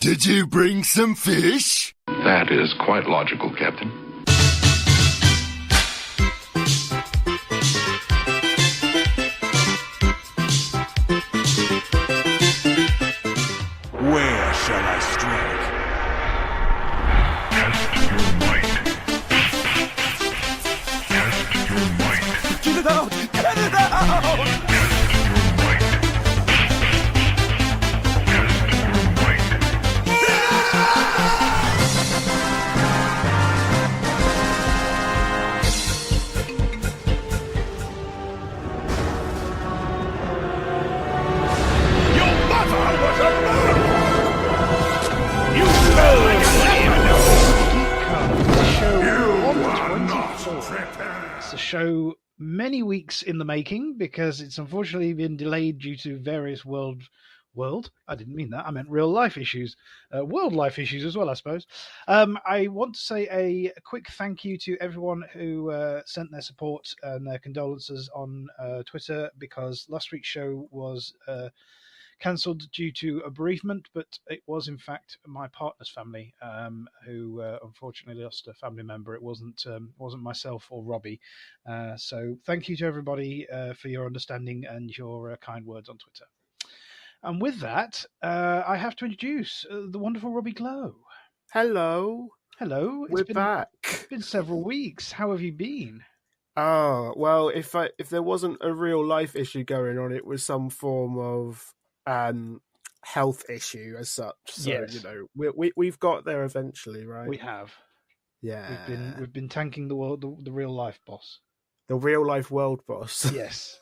Did you bring some fish? That is quite logical, Captain. Where shall I strike? Test your might. Test your might. Get it out! Get it out! Test your might. Test your might. Your mother was a murderer! You It's a show many weeks in the making because it's unfortunately been delayed due to various world. I didn't mean that. I meant real life issues, world life issues as well, I suppose. I want to say a quick thank you to everyone who sent their support and their condolences on Twitter because last week's show was cancelled due to a bereavement, but it was in fact my partner's family who unfortunately lost a family member. It wasn't myself or Robbie. So thank you to everybody for your understanding and your kind words on Twitter. And with that, I have to introduce the wonderful Robbie Glow. Hello. Hello. We're back. It's been several weeks. How have you been? Oh, well, if there wasn't a real life issue going on, it was some form of health issue as such. So, Yes. you know, we've got there eventually, right? We have. Yeah. We've been tanking the world, the real life boss. The real life world boss. Yes.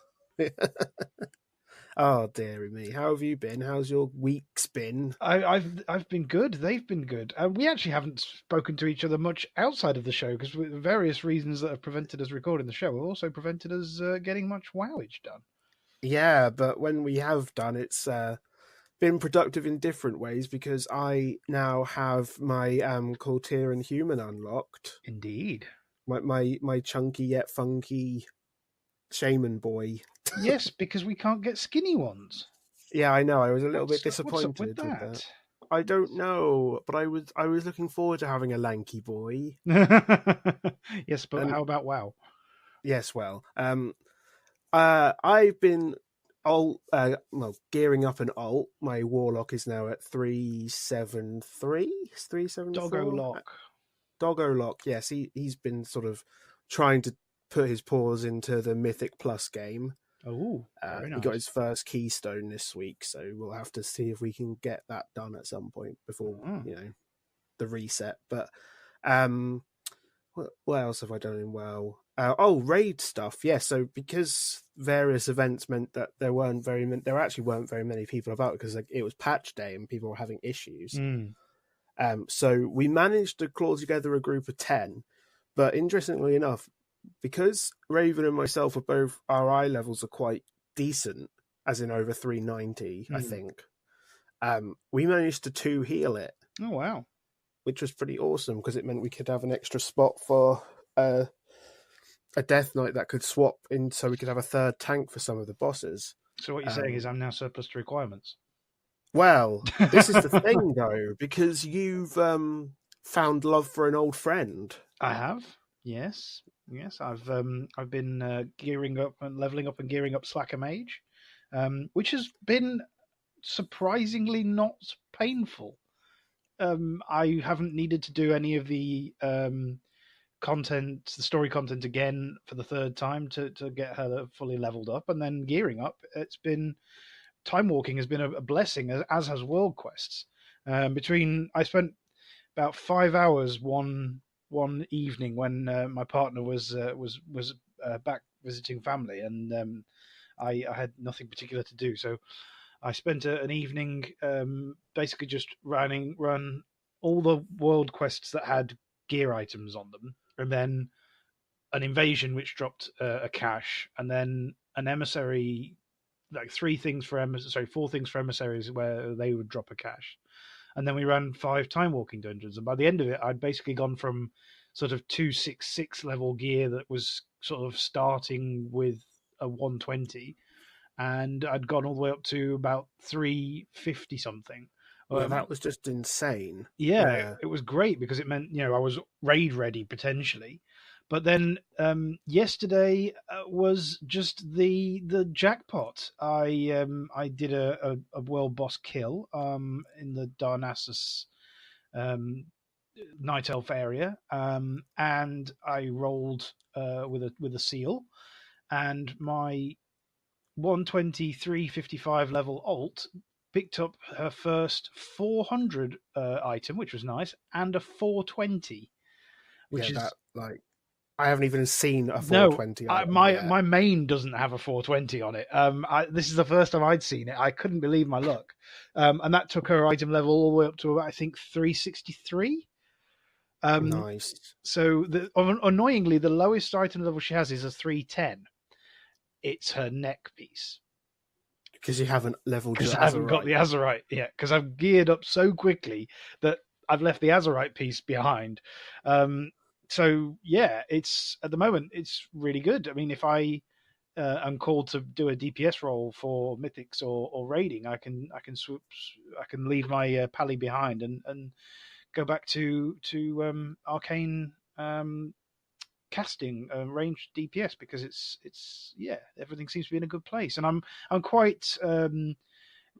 Oh, dearie me. How have you been? How's your weeks been? I've been good. They've been good. And we actually haven't spoken to each other much outside of the show because various reasons that have prevented us recording the show have also prevented us getting much wowage done. Yeah, but when we have done, it's been productive in different ways because I now have my KulTiran human unlocked. Indeed. My chunky yet funky Shaman boy. Yes, because we can't get skinny ones. Yeah, I know. I was a little bit disappointed What's up with that? I don't know, but I was looking forward to having a lanky boy. Yes, but how about WoW? Yes, well, I've been gearing up an alt. My warlock is now at 373. 374. Doggo lock. Yes, he's been sort of trying to put his paws into the Mythic Plus game. Oh, very nice. He got his first keystone this week, so we'll have to see if we can get that done at some point before the reset. But what else have I done in WoW? Raid stuff. Yeah, so because various events meant that there actually weren't very many people about because it was patch day and people were having issues. So we managed to claw together a group of 10, but interestingly enough, because Raven and myself our eye levels are quite decent, as in over 390, I think, we managed to 2 heal it. Oh, wow. Which was pretty awesome because it meant we could have an extra spot for a Death Knight that could swap in so we could have a third tank for some of the bosses. So what you're saying is I'm now surplus to requirements? Well, this is the thing, though, because you've found love for an old friend. I have. Yes, I've been gearing up and leveling up and gearing up Slacker Mage, which has been surprisingly not painful. I haven't needed to do any of the the story content again for the third time to get her fully leveled up, and then gearing up. It's been time walking has been a blessing, as has world quests. I spent about 5 hours one evening when my partner was back visiting family, and I had nothing particular to do, so I spent an evening basically just run all the world quests that had gear items on them, and then an invasion which dropped a cache, and then an emissary, like 4 things for emissaries where they would drop a cache. And then we ran 5 time walking dungeons. And by the end of it, I'd basically gone from sort of 266 level gear that was sort of starting with a 120. And I'd gone all the way up to about 350 something Yeah, that was just insane. Yeah, it was great because it meant I was raid ready potentially. But then yesterday was just the jackpot. I did a world boss kill in the Darnassus um, night elf area, and I rolled with a seal, and my 123.55 level alt picked up her first 400 item, which was nice, and a 420, which Yeah, is that like I haven't even seen a no. 420 item My yet. my main doesn't have a 420 on it. This is the first time I'd seen it. I couldn't believe my luck, and that took her item level all the way up to about, I think, 363. Nice. So annoyingly, the lowest item level she has is a 310. It's her neck piece. Because you haven't leveled your Because I haven't got the Azurite. Azurite yet. Because I've geared up so quickly that I've left the Azurite piece behind. So yeah, it's at the moment it's really good. I mean, if I am called to do a DPS role for mythics or raiding, I can leave my pally behind and go back to arcane casting ranged DPS because it's everything seems to be in a good place, and I'm quite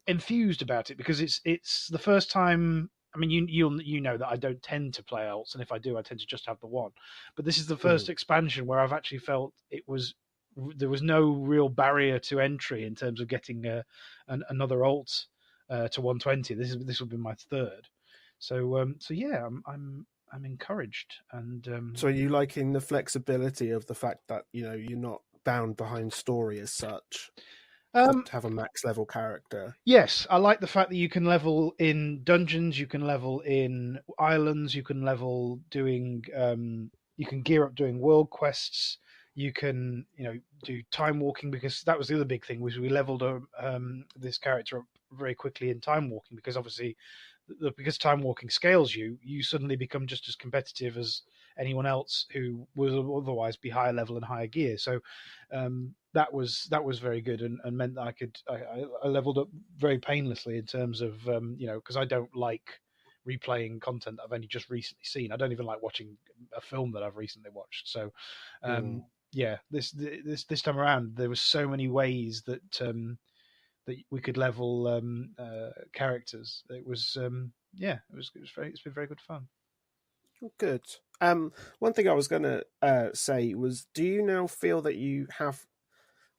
enthused about it because it's the first time. I mean, you know that I don't tend to play alts, and if I do, I tend to just have the one. But this is the first expansion where I've actually felt there was no real barrier to entry in terms of getting another alt to 120. This will be my third. So yeah, I'm encouraged, and So are you liking the flexibility of the fact that you're not bound behind story as such to have a max level character? Yes, I like the fact that you can level in dungeons, you can level in islands, you can level doing, you can gear up doing world quests, you can, do time walking, because that was the other big thing was we leveled this character up very quickly in time walking because obviously, because time walking scales you suddenly become just as competitive as anyone else who would otherwise be higher level and higher gear. So that was very good and meant that I leveled up very painlessly in terms of because I don't like replaying content that I've only just recently seen. I don't even like watching a film that I've recently watched. So yeah, this time around there was so many ways that that we could level characters. It was it's been very good fun. Good. One thing I was going to say was, do you now feel that you have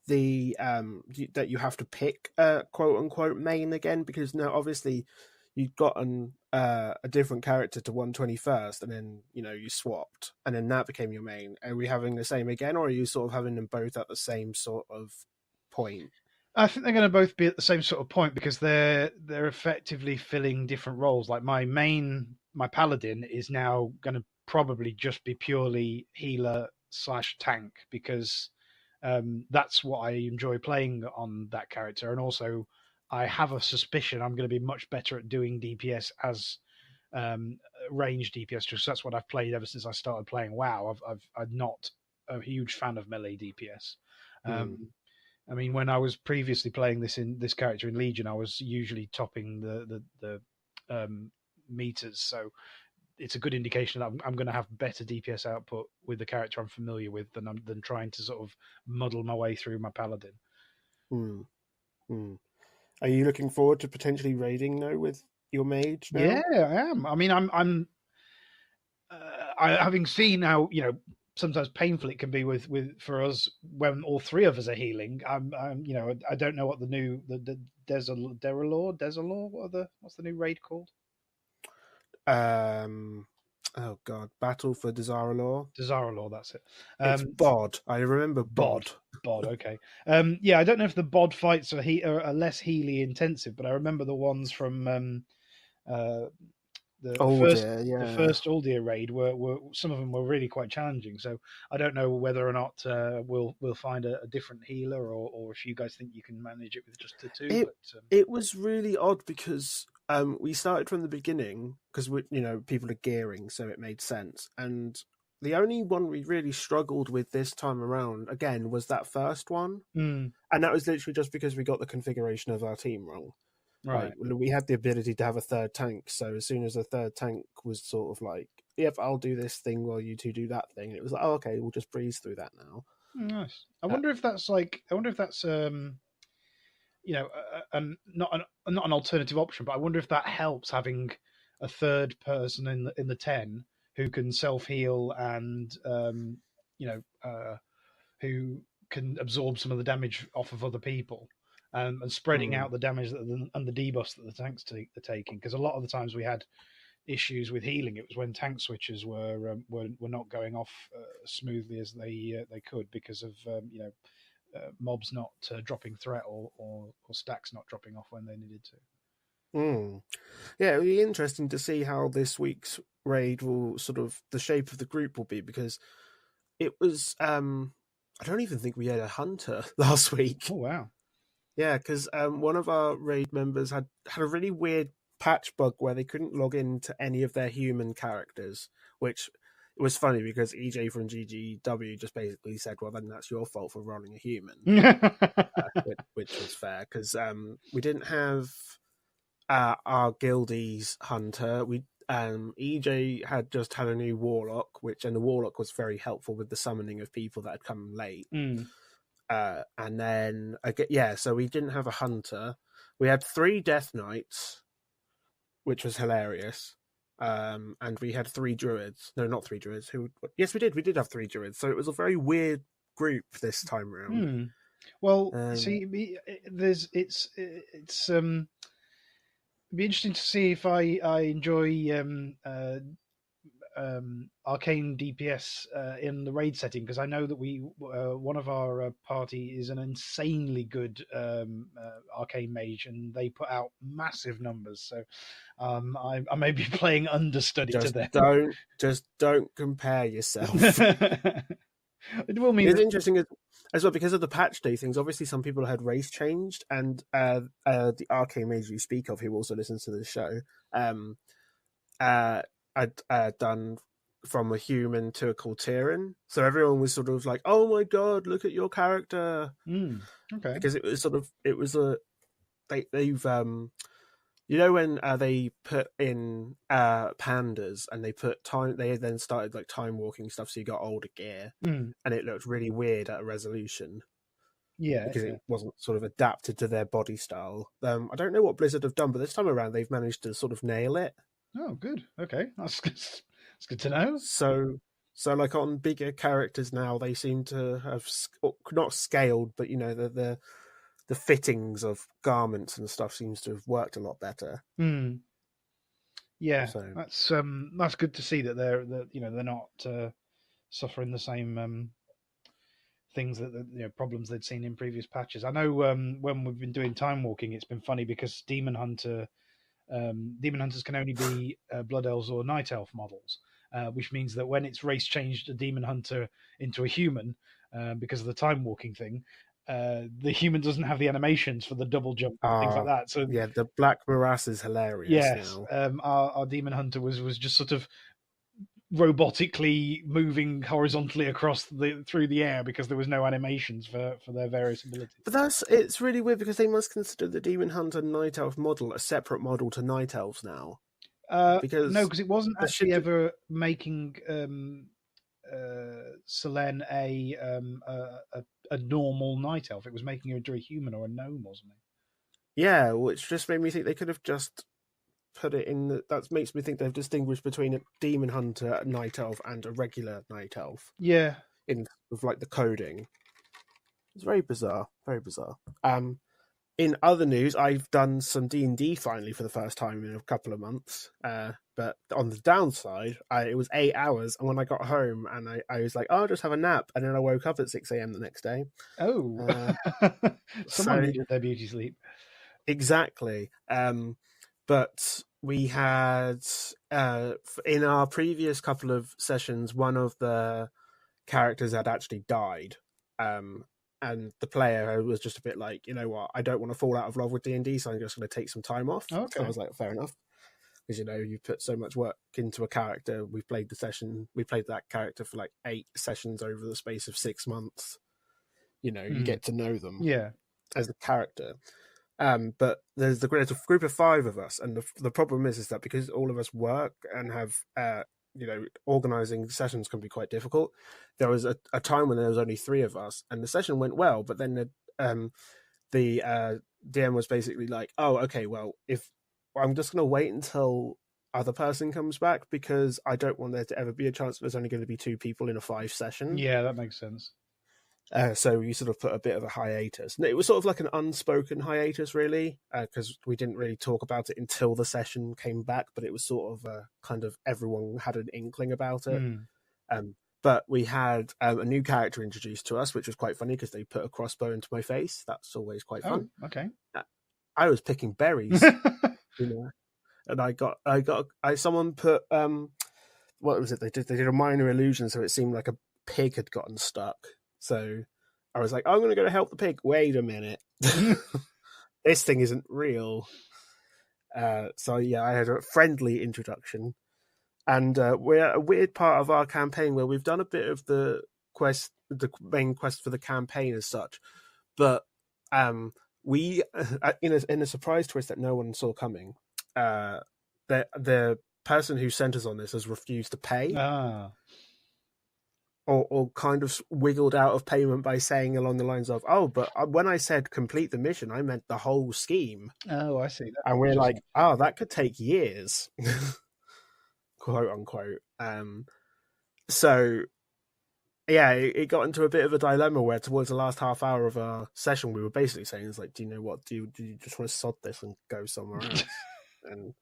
that you have to pick quote unquote main again? Because now obviously you'd gotten a different character to 121st, and then you swapped, and then that became your main. Are we having the same again, or are you sort of having them both at the same sort of point? I think they're going to both be at the same sort of point because they're effectively filling different roles. Like my paladin is now going to probably just be purely healer / tank because that's what I enjoy playing on that character, and also I have a suspicion I'm going to be much better at doing DPS as range DPS, because that's what I've played ever since I started playing WoW. I'm not a huge fan of melee DPS. I mean, when I was previously playing this character in Legion, I was usually topping the meters, so it's a good indication that I'm going to have better DPS output with the character I'm familiar with than trying to sort of muddle my way through my paladin. Are you looking forward to potentially raiding though with your mage now? Yeah, I am. I mean, I'm having seen how sometimes painful it can be with for us when all three of us are healing. I don't know what the new the Desalor, what's the new raid called? Oh god, Battle for Desaralor. Desaralor, that's it. It's bod. I remember bod. Okay. Yeah, I don't know if the bod fights are less Healy intensive, but I remember the ones from the first Uldir raid were some of them were really quite challenging. So I don't know whether or not we'll find a different healer, or if you guys think you can manage it with just the two. It was really odd because we started from the beginning because people are gearing, so it made sense. And the only one we really struggled with this time around again was that first one, and that was literally just because we got the configuration of our team wrong. Right. Like, we had the ability to have a third tank, so as soon as a third tank was sort of like, yep, I'll do this thing while you two do that thing, it was like, oh, okay, we'll just breeze through that now. Nice. I wonder if that's not an alternative option, but I wonder if that helps having a third person in the 10 who can self heal and who can absorb some of the damage off of other people, and spreading out the damage and the debuffs that the tanks are taking. Because a lot of the times we had issues with healing, it was when tank switches were not going off smoothly as they could because of mobs not dropping threat or stacks not dropping off when they needed to. Yeah, it'll be interesting to see how this week's raid will sort of the shape of the group will be, because it was I don't even think we had a hunter last week. Oh wow! Yeah, because one of our raid members had a really weird patch bug where they couldn't log into any of their human characters, which was funny because EJ from GGW just basically said, well, then that's your fault for running a human, which was fair, because we didn't have our guildie's hunter. EJ had just had a new warlock, and the warlock was very helpful with the summoning of people that had come late. And then so we didn't have a hunter. We had 3 death knights, which was hilarious. And we had 3 druids. No, not 3 druids. Yes, we did. We did have 3 druids. So it was a very weird group this time around. Well, see, it'd be interesting to see if I enjoy arcane DPS in the raid setting, because I know that one of our party is an insanely good arcane mage, and they put out massive numbers. So I may be playing understudy to them. Don't compare yourself. It will mean it's interesting as well because of the patch day things. Obviously, some people had race changed, and the arcane mage you speak of, who also listens to the show, I'd done from a human to a KulTiran, so everyone was sort of like, "Oh my god, look at your character!" Okay, because they've when they put in pandas and they put time, they then started like time walking stuff, so you got older gear, and it looked really weird at a resolution. Yeah, because it wasn't sort of adapted to their body style. I don't know what Blizzard have done, but this time around they've managed to sort of nail it. Oh, good. Okay, that's good to know. So like on bigger characters now, they seem to have not scaled, but the fittings of garments and stuff seems to have worked a lot better. Yeah, so that's good to see that they're not suffering the same things that problems they'd seen in previous patches. I know when we've been doing time walking, it's been funny because demon hunters can only be blood elves or night elf models, which means that when it's race changed a demon hunter into a human, because of the time walking thing, the human doesn't have the animations for the double jump and things like that. So yeah, the black morass is hilarious. Yes, now. Our demon hunter was just sort of robotically moving horizontally through the air because there was no animations for their various abilities. But it's really weird because they must consider the demon hunter night elf model a separate model to night elves now. Because it wasn't actually ever making Selene a normal night elf. It was making her into a human or a gnome, wasn't it? Yeah, which just made me think they could have just put it in. That makes me think they've distinguished between a demon hunter night elf and a regular night elf. Yeah, with like the coding. It's very bizarre. Very bizarre. In other news, I've done some D&D finally for the first time in a couple of months. But on the downside, it was 8 hours, and when I got home, and I was like, "Oh, I'll just have a nap," and then I woke up at 6 a.m. the next day. Oh, someone needed their beauty sleep. Exactly. But we had in our previous couple of sessions, one of the characters had actually died. And the player was just a bit like, you know what, I don't want to fall out of love with D&D, so I'm just going to take some time off. Okay. So I was like, fair enough. Because, you put so much work into a character. We played that character for like 8 sessions over the space of 6 months. You get to know them as a character. But there's a group of 5 of us, and the problem is that because all of us work and have organizing sessions can be quite difficult. There was a time when there was only 3 of us, and the session went well, but then the DM was basically like, "Oh, okay, well, if I'm just going to wait until other person comes back because I don't want there to ever be a chance that there's only going to be 2 people in a 5 session." Yeah, that makes sense. So you sort of put a bit of a hiatus. And it was sort of like an unspoken hiatus, really, because we didn't really talk about it until the session came back, but it was sort of kind of everyone had an inkling about it. But we had a new character introduced to us, which was quite funny because they put a crossbow into my face. That's always quite fun. Oh, okay. I was picking berries, and someone put what was it? They did a minor illusion, so it seemed like a pig had gotten stuck. So I was like, I'm going to go to help the pig. Wait a minute. This thing isn't real. So yeah, I had a friendly introduction. And we're a weird part of our campaign where we've done a bit of the main quest for the campaign as such. But we, in a surprise twist that no one saw coming, the person who sent us on this has refused to pay. Or kind of wiggled out of payment by saying along the lines of, "Oh, but when I said complete the mission, I meant the whole scheme." Oh, I see. That's and we're like, "Oh, that could take years," quote unquote. So, yeah, it got into a bit of a dilemma where towards the last half hour of our session, we were basically saying, "It's like, do you know what? Do you just want to sod this and go somewhere else?" And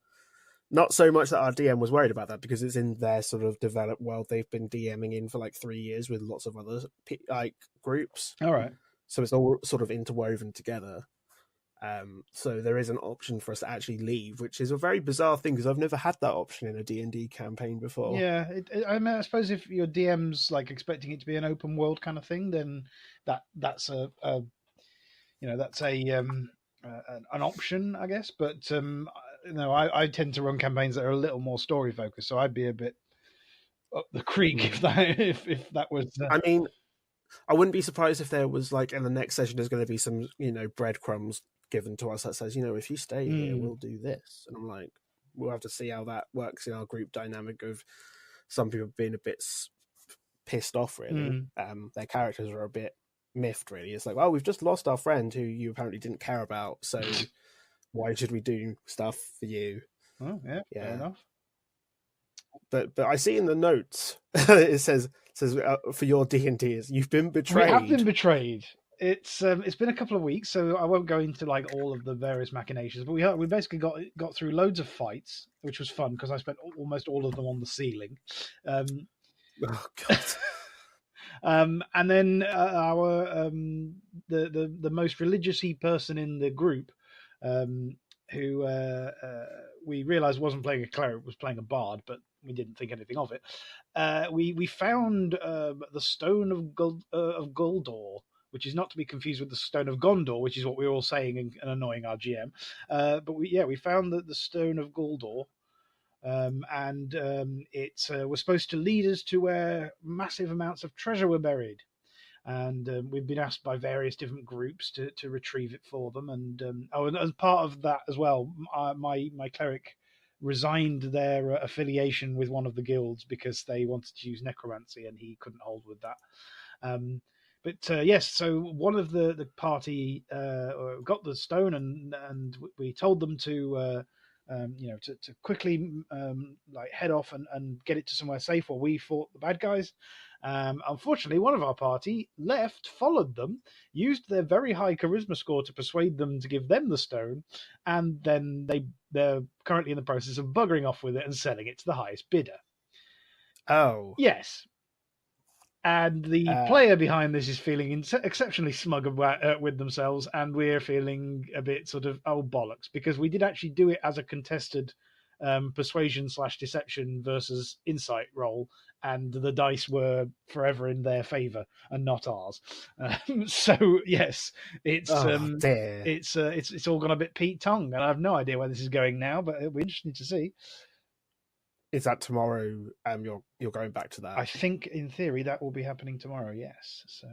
not so much that our DM was worried about that because it's in their sort of developed world. They've been DMing in for like 3 years with lots of other groups. All right. So it's all sort of interwoven together. So there is an option for us to actually leave, which is a very bizarre thing because I've never had that option in a D&D campaign before. Yeah, I mean, I suppose if your DM's like expecting it to be an open world kind of thing, then that's an option, I guess. But I tend to run campaigns that are a little more story focused, so I'd be a bit up the creek if that was. I mean, I wouldn't be surprised if there was like in the next session there's going to be some breadcrumbs given to us that says if you stay here we'll do this, and I'm like, we'll have to see how that works in our group dynamic of some people being a bit pissed off really. Their characters are a bit miffed really. It's like, well, we've just lost our friend who you apparently didn't care about, so why should we do stuff for you? Oh, yeah. Fair enough. But I see in the notes it says for your D&Ders, you've been betrayed. We have been betrayed. It's been a couple of weeks, so I won't go into like all of the various machinations. But we basically got through loads of fights, which was fun because I spent almost all of them on the ceiling. Oh God. And then our the most religious-y person in the group, who we realised wasn't playing a cleric, was playing a bard, but we didn't think anything of it. We found the Stone of Guldor, which is not to be confused with the Stone of Gondor, which is what we were all saying and annoying our GM. But we found the Stone of Guldor. And it was supposed to lead us to where massive amounts of treasure were buried. And we've been asked by various different groups to retrieve it for them. And and as part of that as well, my cleric resigned their affiliation with one of the guilds because they wanted to use necromancy, and he couldn't hold with that. But yes, so one of the party got the stone, and we told them to quickly head off and get it to somewhere safe while we fought the bad guys. Unfortunately, one of our party left, followed them, used their very high charisma score to persuade them to give them the stone, and then they're currently in the process of buggering off with it and selling it to the highest bidder. Oh. Yes. And the player behind this is feeling exceptionally smug with themselves, and we're feeling a bit sort of, oh, bollocks, because we did actually do it as a contested persuasion/deception versus insight roll, and the dice were forever in their favour and not ours. So yes, it's all gone a bit Pete Tongue, and I have no idea where this is going now, but it'll be interesting to see. Is that tomorrow? You're going back to that? I think, in theory, that will be happening tomorrow. Yes. So.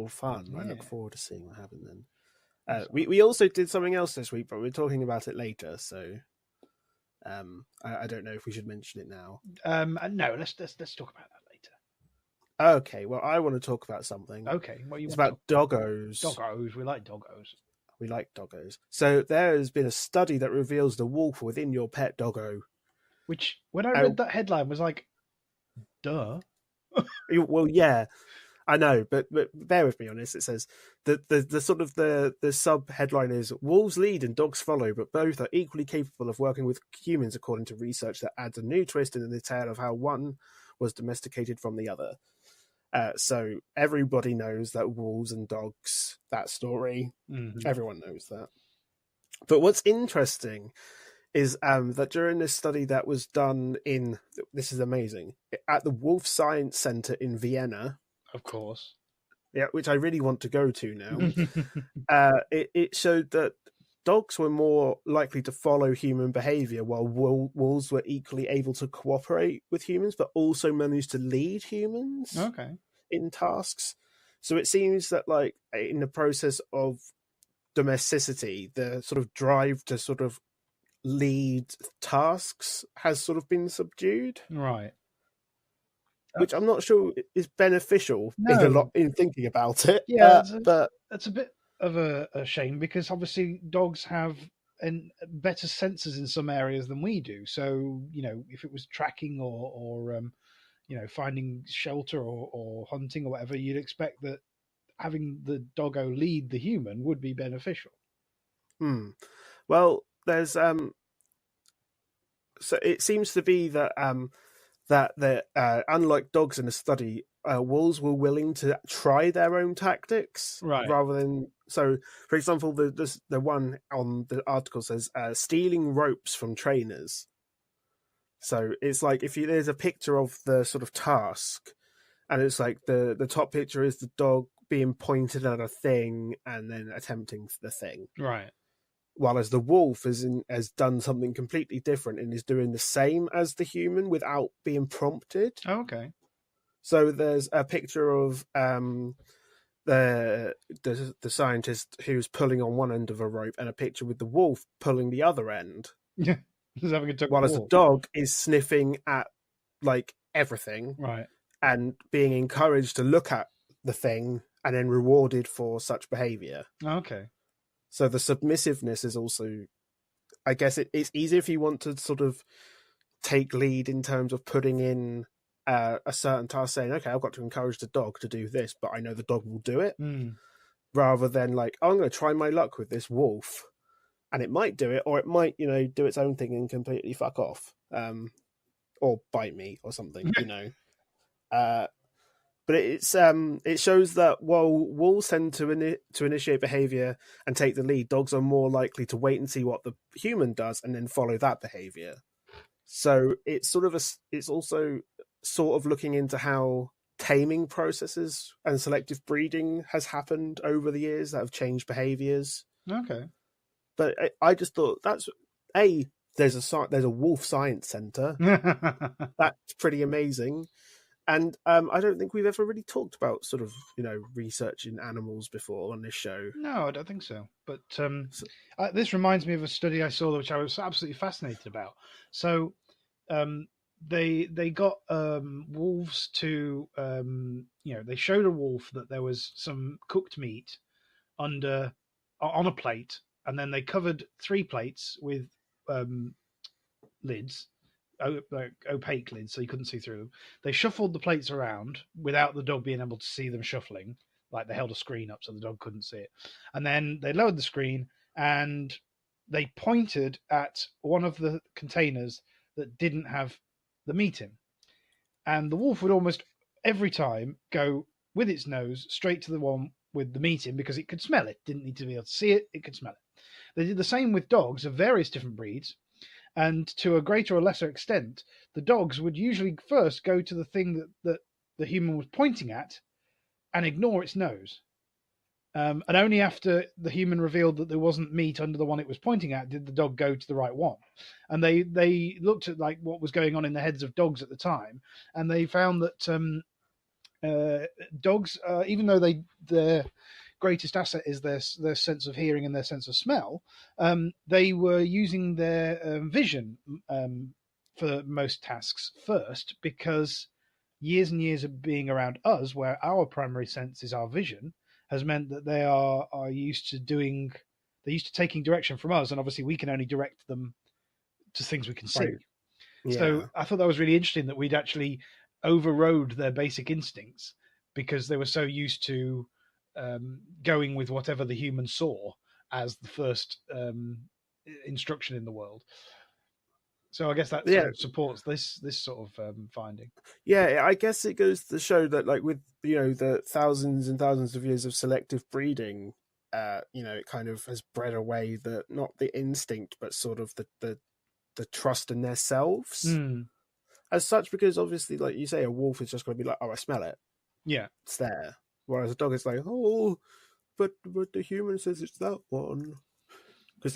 Fun! Yeah. I look forward to seeing what happens then. We also did something else this week, but we're talking about it later. So I don't know if we should mention it now. No, let's talk about that later. Okay, well, I want to talk about something. Okay, what you It's want about doggos. Doggos, we like doggos. We like doggos. So there has been a study that reveals the wolf within your pet doggo. Which, when I read that headline, was like, duh. Well, yeah, I know, but bear with me on this. It says the sort of the sub headline is wolves lead and dogs follow, but both are equally capable of working with humans, according to research that adds a new twist in the tale of how one was domesticated from the other. So everybody knows that wolves and dogs, that story. Mm-hmm. Everyone knows that. But what's interesting is that during this study that was done this is amazing, at the Wolf Science Center in Vienna. Of course. Yeah, which I really want to go to now. It showed that dogs were more likely to follow human behavior, while wolves were equally able to cooperate with humans, but also managed to lead humans in tasks. So it seems that, like, in the process of domesticity, the sort of drive to sort of lead tasks has sort of been subdued. Right. Which I'm not sure is beneficial in thinking about it. Yeah, but that's a bit of a shame, because obviously dogs have better senses in some areas than we do. So, if it was tracking or finding shelter or hunting or whatever, you'd expect that having the doggo lead the human would be beneficial. Well, there's so it seems to be that unlike dogs in the study, wolves were willing to try their own tactics, rather than. So, for example, the one on the article says stealing ropes from trainers. So it's like there's a picture of the sort of task, and it's like the top picture is the dog being pointed at a thing and then attempting the thing. Right. While as the wolf has done something completely different and is doing the same as the human without being prompted. Oh, okay. So there's a picture of the scientist who's pulling on one end of a rope, and a picture with the wolf pulling the other end. Yeah. Having a while as the dog is sniffing at like everything, right, and being encouraged to look at the thing and then rewarded for such behavior. Okay. So the submissiveness is also, I guess it's easier if you want to sort of take lead in terms of putting in a certain task, saying, okay, I've got to encourage the dog to do this, but I know the dog will do it, rather than like, oh, I'm going to try my luck with this wolf, and it might do it, or it might, do its own thing and completely fuck off, or bite me or something, But it shows that while wolves tend to initiate behavior and take the lead, dogs are more likely to wait and see what the human does and then follow that behavior. So it's also sort of looking into how taming processes and selective breeding has happened over the years that have changed behaviors. Okay. But I just thought there's a wolf science center. That's pretty amazing. And I don't think we've ever really talked about sort of, research in animals before on this show. No, I don't think so. But this reminds me of a study I saw, which I was absolutely fascinated about. So they got wolves to, they showed a wolf that there was some cooked meat on a plate, and then they covered 3 plates with lids, like opaque lids, so you couldn't see through them. They shuffled the plates around without the dog being able to see them shuffling. Like, they held a screen up so the dog couldn't see it. And then they lowered the screen and they pointed at one of the containers that didn't have the meat in. And the wolf would almost every time go with its nose straight to the one with the meat in, because it could smell it. Didn't need to be able to see it, it could smell it. They did the same with dogs of various different breeds. And to a greater or lesser extent, the dogs would usually first go to the thing that the human was pointing at and ignore its nose. And only after the human revealed that there wasn't meat under the one it was pointing at did the dog go to the right one. And they looked at like what was going on in the heads of dogs at the time, and they found that dogs, even though greatest asset is their sense of hearing and their sense of smell, they were using their vision for most tasks first, because years and years of being around us, where our primary sense is our vision, has meant that they are used to doing. They're used to taking direction from us, and obviously we can only direct them to things we can see. Right. So Yeah. I thought that was really interesting that we'd actually overrode their basic instincts because they were so used to going with whatever the human saw as the first instruction in the world. So I guess that sort Yeah. of supports this sort of finding. Yeah, I guess it goes to show that, like, with the thousands and thousands of years of selective breeding, it kind of has bred away not the instinct, but sort of the trust in themselves Mm, as such. Because obviously, like you say, a wolf is just going to be like, "Oh, I smell it, yeah. it's there," whereas a dog is like, "Oh, but the human says it's that one." Because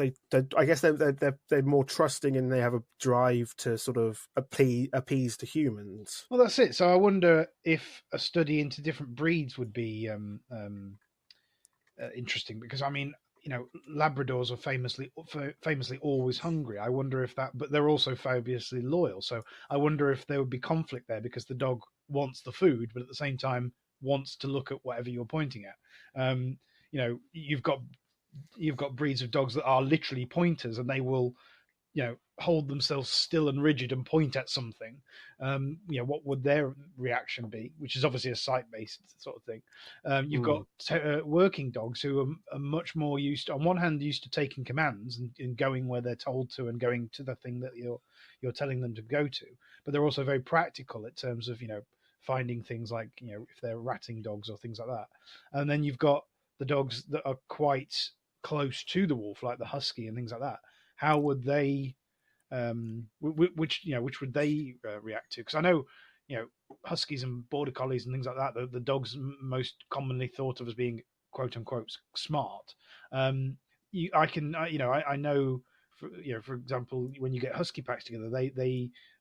I guess they're more trusting, and they have a drive to sort of appease the humans. Well, that's it. So I wonder if a study into different breeds would be interesting, because I mean, Labradors are famously always hungry. I wonder if that, but they're also famously loyal. So I wonder if there would be conflict there, because the dog wants the food, but at the same time wants to look at whatever you're pointing at. You've got breeds of dogs that are literally pointers, and they will hold themselves still and rigid and point at something. What would their reaction be? Which is obviously a sight-based sort of thing. You've got working dogs who are much more used to, on one hand, used to taking commands and going where they're told to, and going to the thing that you're telling them to go to. But they're also very practical in terms of finding things like if they're ratting dogs or things like that. And then you've got the dogs that are quite close to the wolf, like the husky and things like that. How would they, which would they react to? Because I know, huskies and border collies and things like that, the dogs most commonly thought of as being quote unquote smart. I know, for example, when you get husky packs together,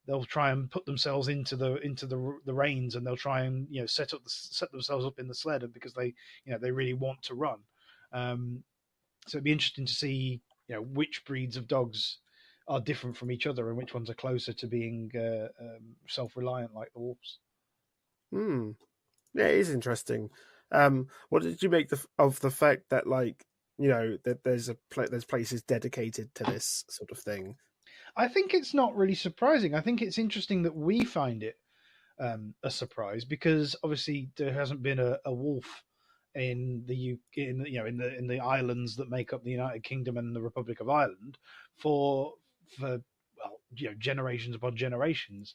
they'll try and put themselves into the reins, and they'll try and set themselves up in the sled, because they really want to run. So it'd be interesting to see which breeds of dogs are different from each other, and which ones are closer to being self-reliant like the wolves. Yeah, it is interesting. What did you make of the fact that, like, that there's places dedicated to this sort of thing? I think it's not really surprising. I think it's interesting that we find it a surprise, because obviously there hasn't been a wolf in the in the islands that make up the United Kingdom and the Republic of Ireland for generations upon generations.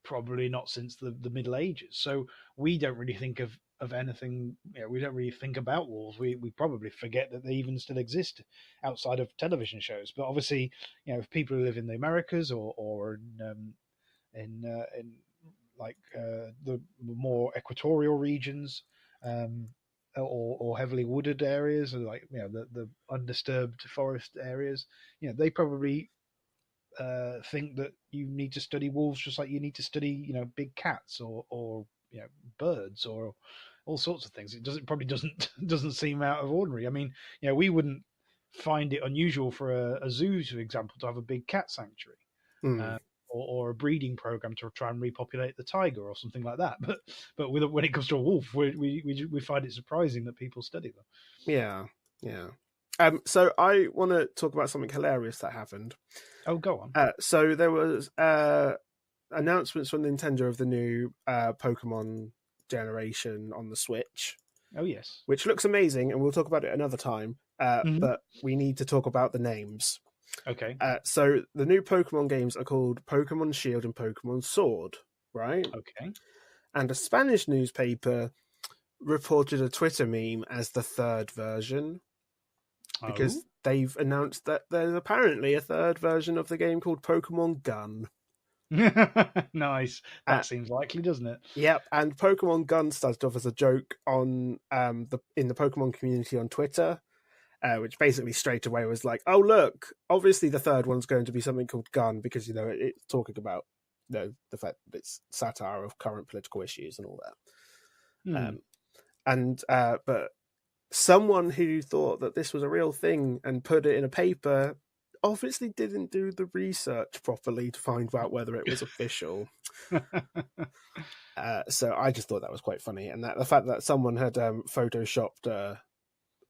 Probably not since the Middle Ages. So we don't really think of anything. We don't really think about wolves. We probably forget that they even still exist outside of television shows. But obviously, if people who live in the Americas or in like the more equatorial regions, or heavily wooded areas, or like the undisturbed forest areas, they probably think that you need to study wolves just like you need to study big cats or birds or all sorts of things. It probably doesn't seem out of ordinary. I mean, we wouldn't find it unusual for a zoo, for example, to have a big cat sanctuary. Or a breeding program to try and repopulate the tiger or something like that. But when it comes to a wolf, we find it surprising that people study them. Yeah. So I want to talk about something hilarious that happened. Oh, go on. So there was announcements from Nintendo of the new Pokemon generation on the Switch. Oh, yes. Which looks amazing, and we'll talk about it another time. But we need to talk about the names. Okay. So the new Pokemon games are called Pokemon Shield and Pokemon Sword, right? Okay. And a Spanish newspaper reported a Twitter meme as the third version, because they've announced that there's apparently a third version of the game called Pokemon Gun. Nice. That seems likely, doesn't it? Yep. And Pokemon Gun started off as a joke on in the Pokemon community on Twitter. Which basically straight away was like, oh, look, obviously the third one's going to be something called Gun, because, it's talking about the fact that it's satire of current political issues and all that. But someone who thought that this was a real thing and put it in a paper obviously didn't do the research properly to find out whether it was official. So I just thought that was quite funny, and that the fact that someone had photoshopped a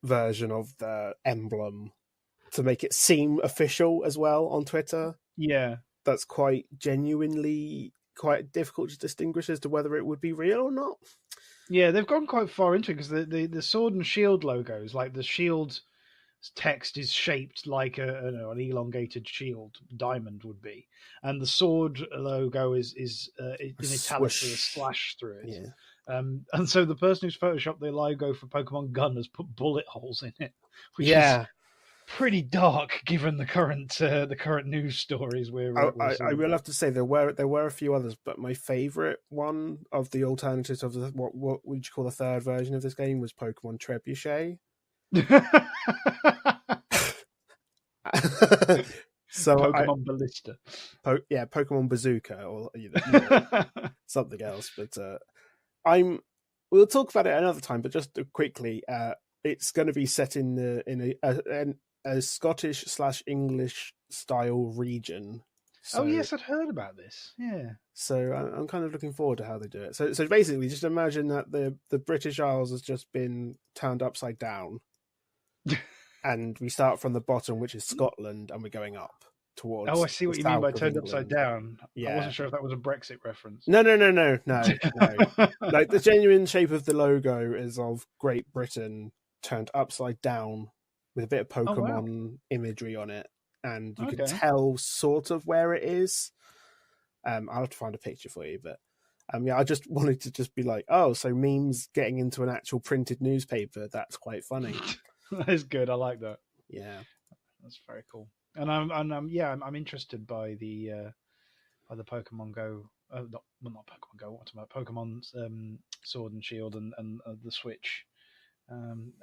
version of the emblem to make it seem official as well on Twitter. Yeah, that's quite genuinely quite difficult to distinguish as to whether it would be real or not. Yeah, they've gone quite far into it because the sword and shield logos, like the shield text is shaped like an elongated shield diamond would be, and the sword logo is in italics with a slash through it. Yeah. And so the person who's photoshopped the logo for Pokemon Gun has put bullet holes in it, which yeah. is pretty dark given the current news stories I will have to say there were a few others, but my favourite one of the alternatives of the, what would you call the third version of this game was Pokemon Trebuchet. So Pokemon Ballista. Pokemon Bazooka or something else. But we'll talk about it another time. But just quickly, it's going to be set in a Scottish/English style region. So, yes, I'd heard about this. Yeah. So I'm kind of looking forward to how they do it. So basically, just imagine that the British Isles has just been turned upside down, and we start from the bottom, which is Scotland, and we're going up towards. Oh, I see what you mean by turned England. upside down. Yeah. I wasn't sure if that was a Brexit reference. No. Like the genuine shape of the logo is of Great Britain turned upside down with a bit of Pokemon imagery on it, and you can tell sort of where it is. I'll have to find a picture for you, but I just wanted to just be like, oh, so memes getting into an actual printed newspaper, that's quite funny. That is good. I like that. Yeah, that's very cool. And I'm interested by the Pokemon Go. Not Pokemon Go. What about Pokemon's Sword and Shield and the Switch?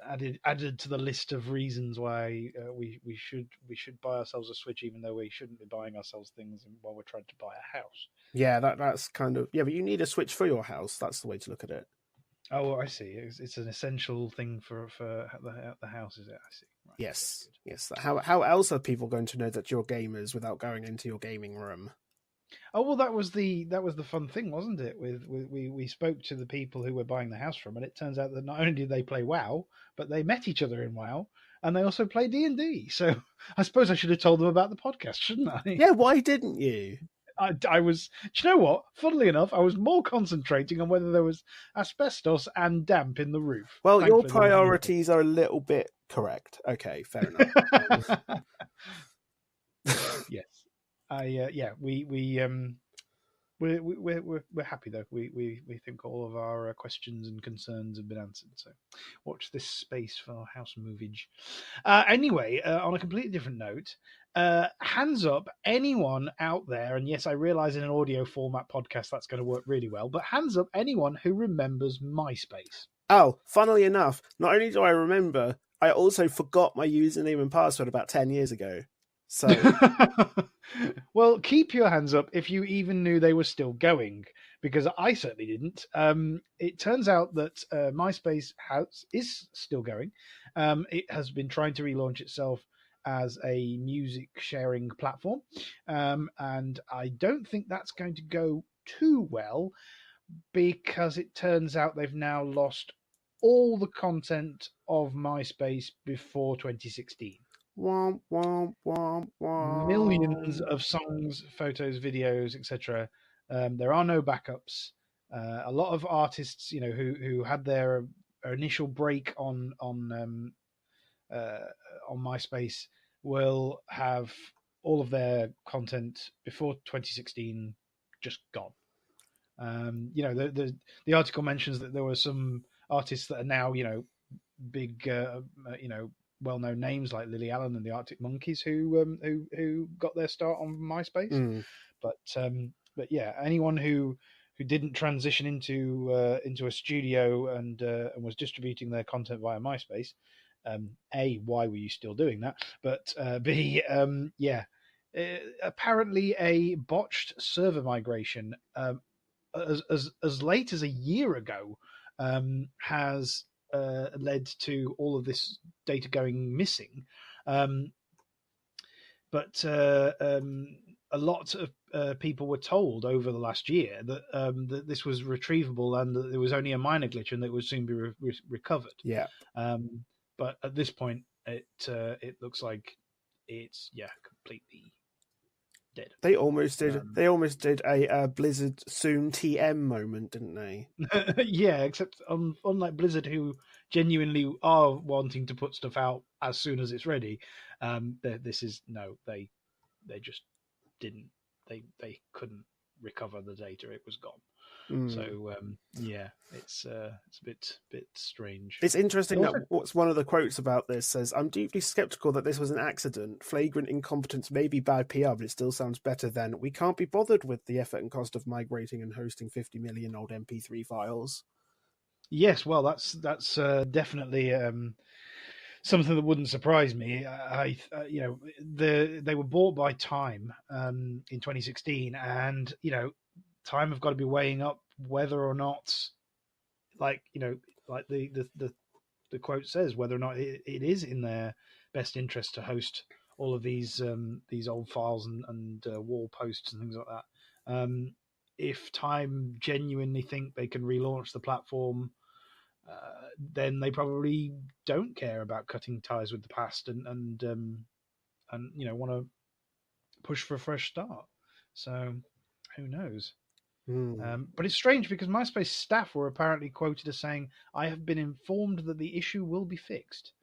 Added to the list of reasons why we should buy ourselves a Switch, even though we shouldn't be buying ourselves things while we're trying to buy a house. Yeah, that's kind of but you need a Switch for your house. That's the way to look at it. Oh, I see. It's an essential thing for the house, is it? I see. Right. Yes. How else are people going to know that you're gamers without going into your gaming room? Oh well, that was the fun thing, wasn't it? We spoke to the people who we're buying the house from, and it turns out that not only did they play WoW, but they met each other in WoW, and they also play D&D. So I suppose I should have told them about the podcast, shouldn't I? Yeah, why didn't you? I was. Do you know what? Funnily enough, I was more concentrating on whether there was asbestos and damp in the roof. Well, your priorities are a little bit correct. Okay, fair enough. Yes. We're happy though. We think all of our questions and concerns have been answered. So, watch this space for house movage. Anyway, on a completely different note, hands up, anyone out there, and yes, I realise in an audio format podcast that's going to work really well. But hands up, anyone who remembers MySpace. Oh, funnily enough, not only do I remember, I also forgot my username and password about 10 years ago. So, well, keep your hands up if you even knew they were still going, because I certainly didn't. It turns out that MySpace is still going. It has been trying to relaunch itself as a music sharing platform, and I don't think that's going to go too well, because it turns out they've now lost all the content of MySpace before 2016. Womp, womp, womp, womp. Millions of songs, photos, videos, etc. There are no backups. A lot of artists, who had their initial break on MySpace, will have all of their content before 2016 just gone. The article mentions that there were some artists that are now, big, well-known names like Lily Allen and the Arctic Monkeys who got their start on MySpace. But yeah, anyone who didn't transition into a studio and was distributing their content via MySpace, A, why were you still doing that? But B, apparently a botched server migration as late as a year ago has led to all of this data going missing. But a lot of people were told over the last year that this was retrievable and that there was only a minor glitch and that it would soon be recovered. Yeah. But at this point, it looks like it's completely dead. They almost did. They almost did a Blizzard soon TM moment, didn't they? Yeah, except unlike Blizzard, who genuinely are wanting to put stuff out as soon as it's ready, this is no. They just didn't. They couldn't recover the data. It was gone. So it's a bit strange. It's interesting that what's one of the quotes about this says, "I'm deeply skeptical that this was an accident. Flagrant incompetence may be bad PR, but it still sounds better than we can't be bothered with the effort and cost of migrating and hosting 50 million old MP3 files." Yes, well, that's definitely something that wouldn't surprise me. They were bought by Time in 2016, and Time have got to be weighing up whether or not, like the quote says, whether or not it is in their best interest to host all of these old files and wall posts and things like that. If Time genuinely think they can relaunch the platform, then they probably don't care about cutting ties with the past and want to push for a fresh start. So who knows? But it's strange because MySpace staff were apparently quoted as saying, "I have been informed that the issue will be fixed."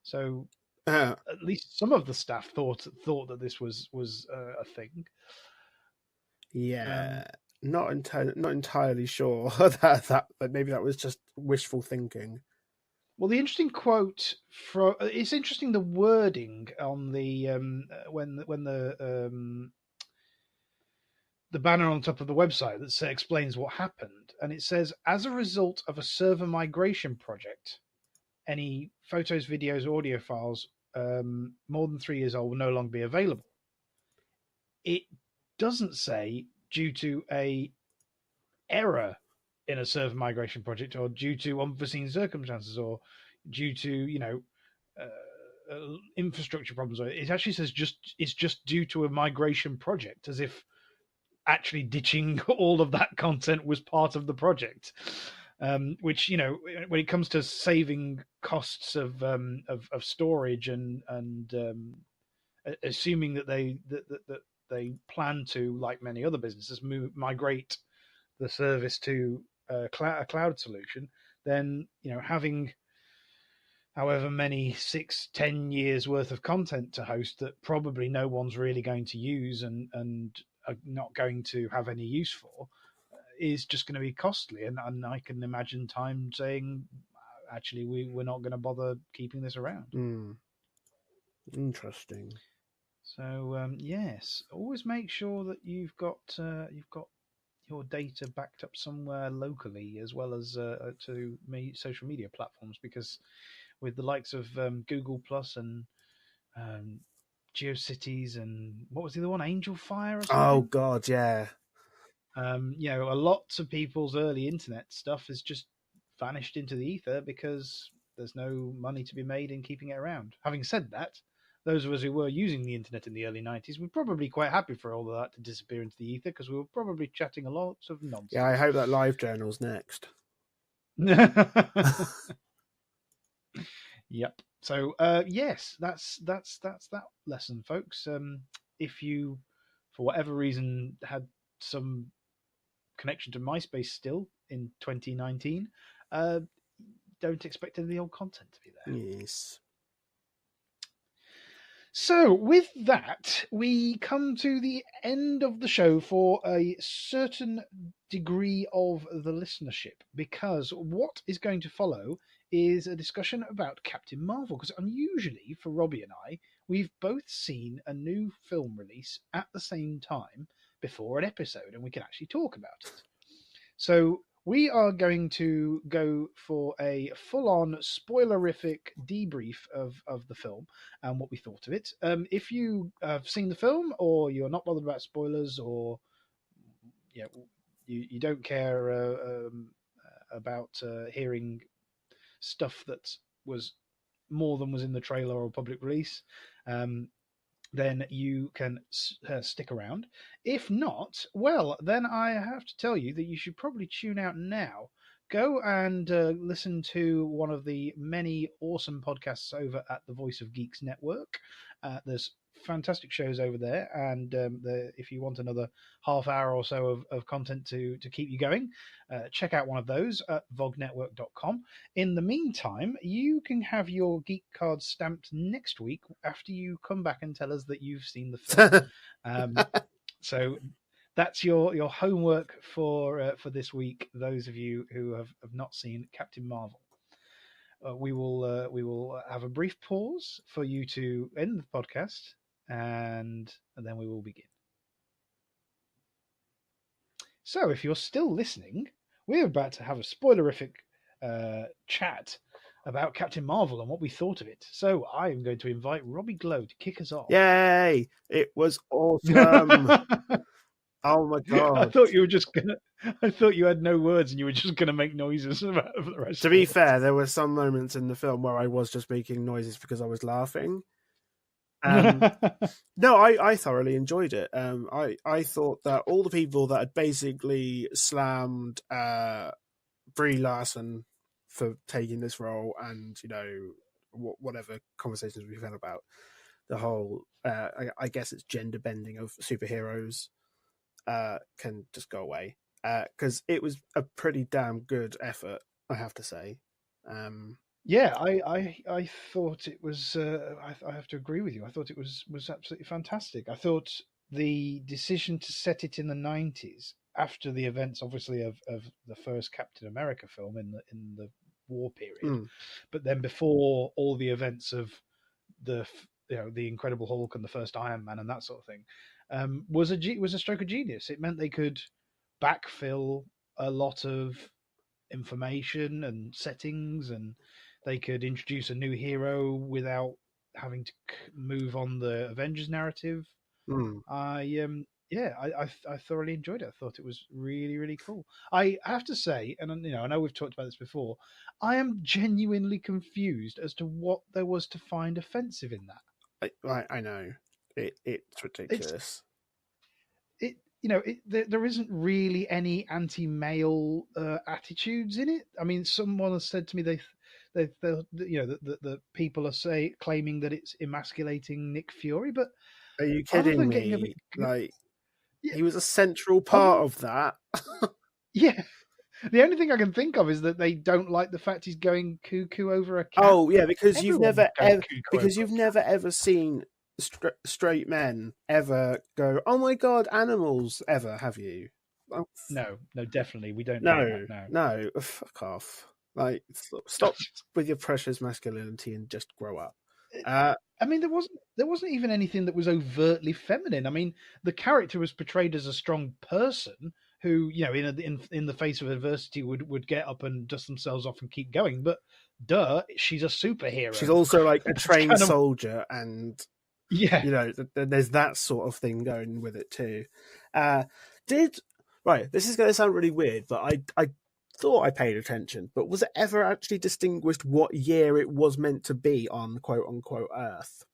So at least some of the staff thought that this was a thing. Yeah, not entirely sure that maybe that was just wishful thinking. Well, the interesting quote from it's interesting the wording on the when the banner on top of the website that explains what happened, and it says, "As a result of a server migration project, any photos, videos, audio files more than 3 years old will no longer be available." It doesn't say due to a error in a server migration project, or due to unforeseen circumstances, or due to infrastructure problems. It actually says it's just due to a migration project, as if actually ditching all of that content was part of the project. Which when it comes to saving costs of storage and assuming that they plan to, like many other businesses, migrate the service to a cloud solution, then having however many 6-10 years worth of content to host that probably no one's really going to use and are not going to have any use for is just going to be costly. And I can imagine Time saying, actually, we're not going to bother keeping this around. Interesting. So yes, always make sure that you've got your data backed up somewhere locally, as well as to social media platforms, because with the likes of Google Plus and GeoCities and what was the other one, Angel Fire or something? Oh God, yeah. A lot of people's early internet stuff has just vanished into the ether because there's no money to be made in keeping it around. Having said that, those of us who were using the internet in the early 90s were probably quite happy for all of that to disappear into the ether, because we were probably chatting a lot of nonsense. Yeah, I hope that live journal's next. Yep. So yes, that's that lesson, folks. If you, for whatever reason, had some connection to MySpace still in 2019, don't expect any of the old content to be there. Yes. So with that, we come to the end of the show for a certain degree of the listenership, because what is going to follow is a discussion about Captain Marvel, because unusually for Robbie and I, we've both seen a new film release at the same time before an episode, and we can actually talk about it. So we are going to go for a full-on spoilerific debrief of the film and what we thought of it. If you have seen the film, or you're not bothered about spoilers, or you don't care about hearing stuff that was more than was in the trailer or public release, then you can stick around. If not, well, then I have to tell you that you should probably tune out now. Go and listen to one of the many awesome podcasts over at the Voice of Geeks Network. There's fantastic shows over there, and if you want another half hour or so of content to keep you going, check out one of those at vognetwork.com. In the meantime, you can have your Geek cards stamped next week after you come back and tell us that you've seen the film. So that's your homework for this week. Those of you who have not seen Captain Marvel, we will have a brief pause for you to end the podcast, and then we will begin. So, if you're still listening, we're about to have a spoilerific chat about Captain Marvel and what we thought of it. So, I am going to invite Robbie Glow to kick us off. Yay! It was awesome. Oh my god! I thought you were just gonna. I thought you had no words and you were just gonna make noises about the rest. To be fair, there were some moments in the film where I was just making noises because I was laughing. No, I thoroughly enjoyed it. I thought that all the people that had basically slammed Brie Larson for taking this role, and whatever conversations we've had about the whole, I guess it's gender bending of superheroes, can just go away, because it was a pretty damn good effort, I have to say. Yeah, I thought it was. I have to agree with you. I thought it was absolutely fantastic. I thought the decision to set it in the 90s after the events, obviously, of the first Captain America film in the war period, but then before all the events of the Incredible Hulk and the first Iron Man and that sort of thing, was a stroke of genius. It meant they could backfill a lot of information and settings, and they could introduce a new hero without having to move on the Avengers narrative. I thoroughly enjoyed it. I thought it was really, really cool. I have to say, and I know we've talked about this before, I am genuinely confused as to what there was to find offensive in that. I know it's ridiculous. There isn't really any anti-male attitudes in it. I mean, someone has said to me the people are claiming that it's emasculating Nick Fury, but are you kidding me? He was a central part of that. Yeah. The only thing I can think of is that they don't like the fact he's going cuckoo over a cat. Oh yeah, because you've never ever seen straight men ever go, "Oh my god, animals!" ever, have you? No, definitely we don't. No, fuck off! Stop with your precious masculinity and just grow up. I mean, there wasn't even anything that was overtly feminine. I mean, the character was portrayed as a strong person who, in the face of adversity would get up and dust themselves off and keep going. But she's a superhero. She's also like a trained soldier, and yeah, there's that sort of thing going with it too. This is going to sound really weird, but I thought I paid attention, but was it ever actually distinguished what year it was meant to be on quote unquote Earth?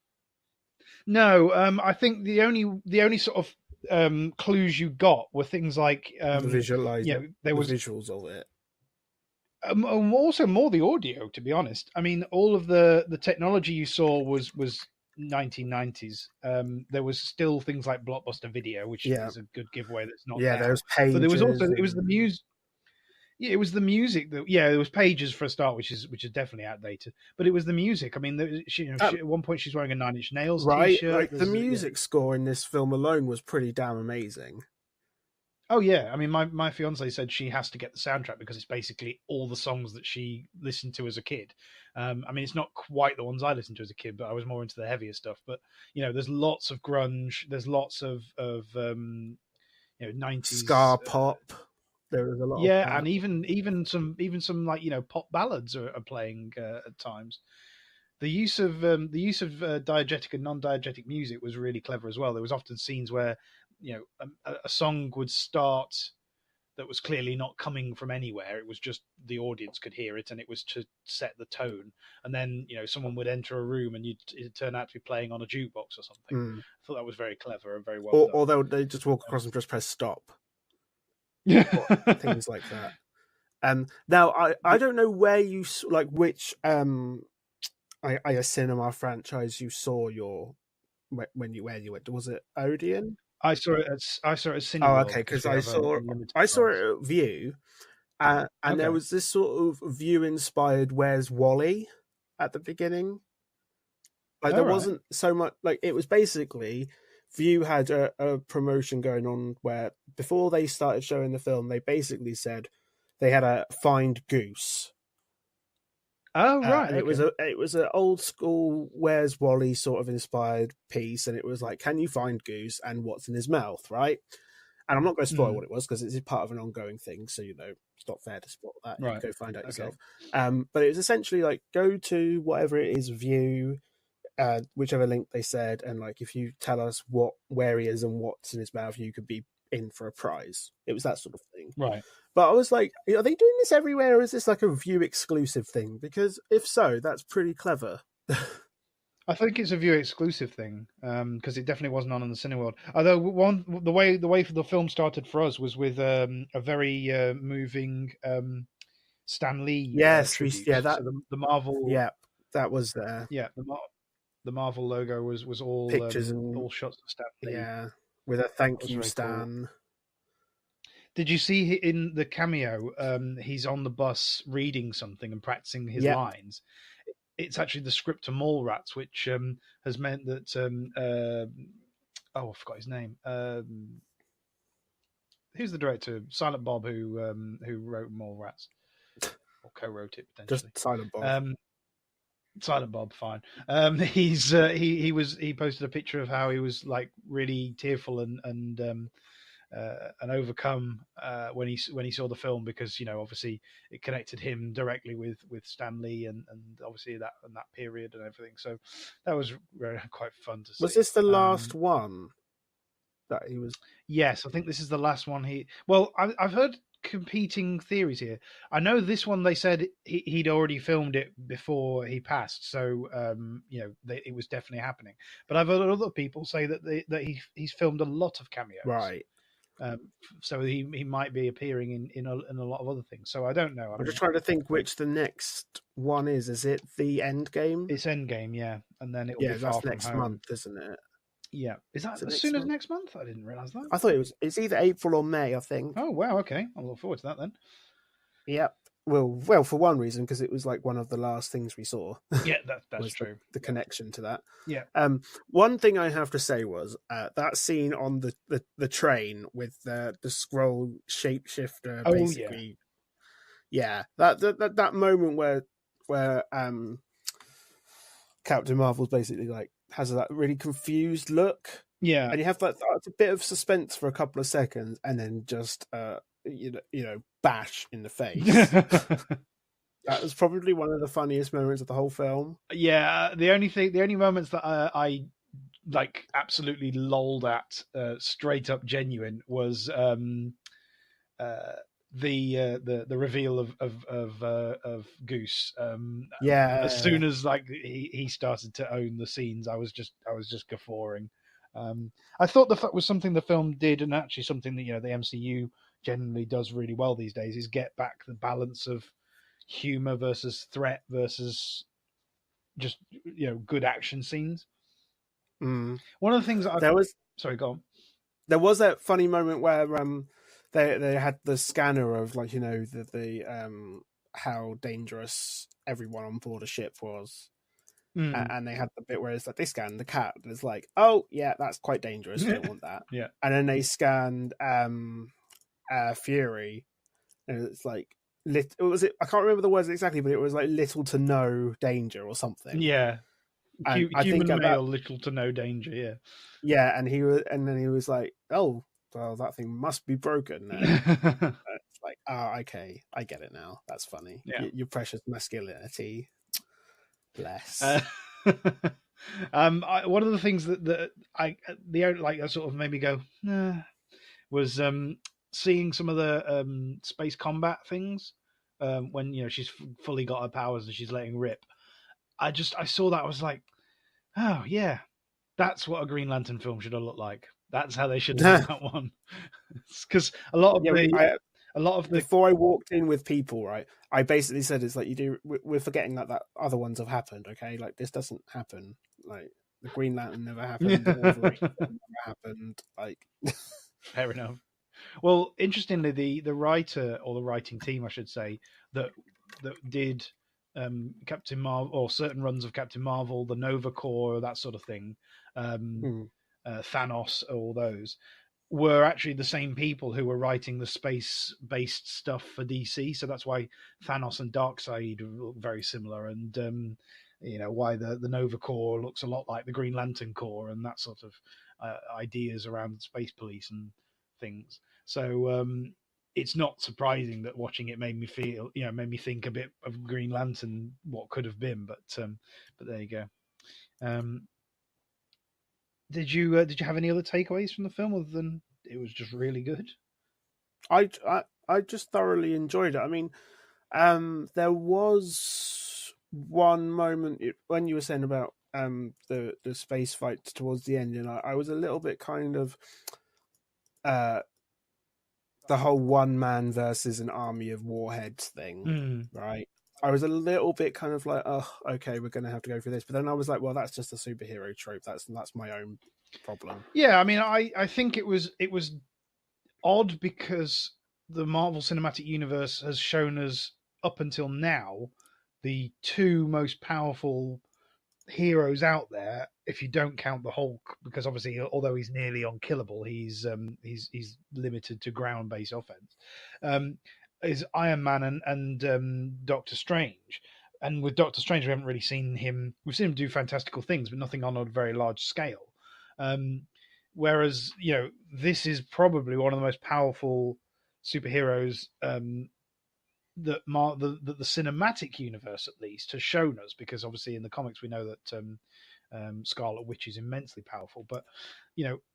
No, I think the only sort of clues you got were things like there was visuals of it. Also more the audio, to be honest. I mean, all of the technology you saw was 1990s. There was still things like Blockbuster Video, which is a good giveaway that's not there. There was pages. But there was also it was the music. Yeah, it was the music that. Yeah, there was pages for a start, which is definitely outdated. But it was the music. I mean, she, at one point she's wearing a Nine Inch Nails t-shirt. Like the music score in this film alone was pretty damn amazing. Oh yeah, I mean, my fiance said she has to get the soundtrack because it's basically all the songs that she listened to as a kid. I mean, it's not quite the ones I listened to as a kid, but I was more into the heavier stuff. But there's lots of grunge. There's lots of 90s ska pop. There was a lot. Yeah, and even some like pop ballads are playing at times. The use of diegetic and non-diegetic music was really clever as well. There was often scenes where a song would start. that was clearly not coming from anywhere. It was just the audience could hear it, and it was to set the tone. And then someone would enter a room, and it'd turn out to be playing on a jukebox or something. I thought that was very clever and very well done. Or they just walk across and just press stop. Things like that. Now I don't know where you like which I cinema franchise you saw your where you went. Was it Odeon? I saw it at Cineworld. Oh, okay, because I saw it at View, and there was this sort of View inspired "Where's Wally" at the beginning. Like there wasn't so much. Like it was basically View had a promotion going on where before they started showing the film, they basically said they had a Find Goose. Oh right, it was an old school Where's Wally sort of inspired piece, and it was like, can you find Goose and what's in his mouth, right? And I'm not going to spoil what it was because it's part of an ongoing thing, so it's not fair to spoil that. Right. You can go find out yourself. But it was essentially like go to whatever it is, View, whichever link they said, and like if you tell us where he is and what's in his mouth, you could be in for a prize. It was that sort of thing, right? But I was like, are they doing this everywhere, or is this like a View exclusive thing? Because if so, that's pretty clever. I think it's a View exclusive thing because it definitely wasn't on in the Cineworld. Although the way the film started for us was with a very moving Stan Lee. Yes, so the Marvel. Yeah, that was there. Yeah, the Marvel logo was all pictures and all shots of Stan Lee. Yeah, with a thank you, Stan. Cool. Did you see in the cameo? He's on the bus reading something and practicing his lines. It's actually the script to Mallrats, which has meant that I forgot his name. Who's the director? Silent Bob, who wrote Mallrats or co-wrote it potentially. Just Silent Bob. Silent Bob, fine. He posted a picture of how he was like really tearful and overcome when he saw the film because obviously it connected him directly with Stan Lee and obviously that period and everything. So that was quite fun to see. Was this the last one that he was? Yes, I think this is the last one. I've heard competing theories here. I know this one they said he'd already filmed it before he passed, so it was definitely happening. But I've heard other people say that he's filmed a lot of cameos, right? So he might be appearing in a lot of other things. So I don't know. I'm just trying to think which the next one is. Is it the Endgame? It's Endgame, yeah, and then it'll be Far that's From next Home. Month, isn't it? Yeah, is that as soon as next month? I didn't realize that. I thought it's either April or May. I think. Oh wow, okay, I'll look forward to that then. Yep. Well, for one reason, because it was like one of the last things we saw. Yeah, that's true. The connection to that. Yeah. One thing I have to say was that scene on the train with the scroll shapeshifter. Oh basically, yeah. That moment where Captain Marvel's basically like has that really confused look. Yeah, and you have that a bit of suspense for a couple of seconds, and then just bash in the face. That was probably one of the funniest moments of the whole film. Yeah, the only moments that I like absolutely lolled at, straight up genuine, was the reveal of Goose. As soon as like he started to own the scenes, I was just guffawing. I thought that was something the film did, and actually something that the MCU generally does really well these days, is get back the balance of humor versus threat versus just good action scenes. One of the things that sorry, go on. There was that funny moment where they had the scanner of like the how dangerous everyone on board a ship was. And they had the bit where it's like they scanned the cat and it's like, oh yeah, that's quite dangerous, we don't want that. Yeah. And then they scanned Fury, and it's like I can't remember the words exactly, but it was like little to no danger or something. Yeah. Human male, little to no danger. Yeah. Yeah, and then he was like, oh well, that thing must be broken now. It's like, okay, I get it now. That's funny. Yeah. Your precious masculinity. Bless. One of the things that sort of made me go was seeing some of the space combat things when she's fully got her powers and she's letting rip. I saw that, I was like, oh yeah, that's what a Green Lantern film should have looked like. That's how they should have done that one. Because a lot of the before I walked in with people, right, I basically said, it's like, we're forgetting that other ones have happened, okay? Like, this doesn't happen. Like, the Green Lantern never happened, the Wolverine film never happened. Like, fair enough. Well, interestingly, the writer, or the writing team, I should say, that did Captain Marvel, or certain runs of Captain Marvel, the Nova Corps, that sort of thing, Thanos, all those, were actually the same people who were writing the space-based stuff for DC. So that's why Thanos and Darkseid look very similar, and why the Nova Corps looks a lot like the Green Lantern Corps, and that sort of ideas around space police and things. So it's not surprising that watching it made me think a bit of Green Lantern, what could have been. But there you go. Did you have any other takeaways from the film other than it was just really good? I just thoroughly enjoyed it. I mean, there was one moment when you were saying about the space fights towards the end, and I was a little bit kind of the whole one man versus an army of warheads thing, right? I was a little bit kind of like, oh, okay, we're going to have to go for this. But then I was like, well, that's just a superhero trope. That's my own problem. Yeah, I mean, I think it was odd because the Marvel Cinematic Universe has shown us up until now the two most powerful heroes out there, if you don't count the Hulk, because obviously, although he's nearly unkillable, he's limited to ground-based offense. Is Iron Man and Doctor Strange. And with Doctor Strange, we haven't really seen him. We've seen him do fantastical things, but nothing on a very large scale. Whereas, this is probably one of the most powerful superheroes that the cinematic universe, at least, has shown us. Because obviously, in the comics, we know that Scarlet Witch is immensely powerful. But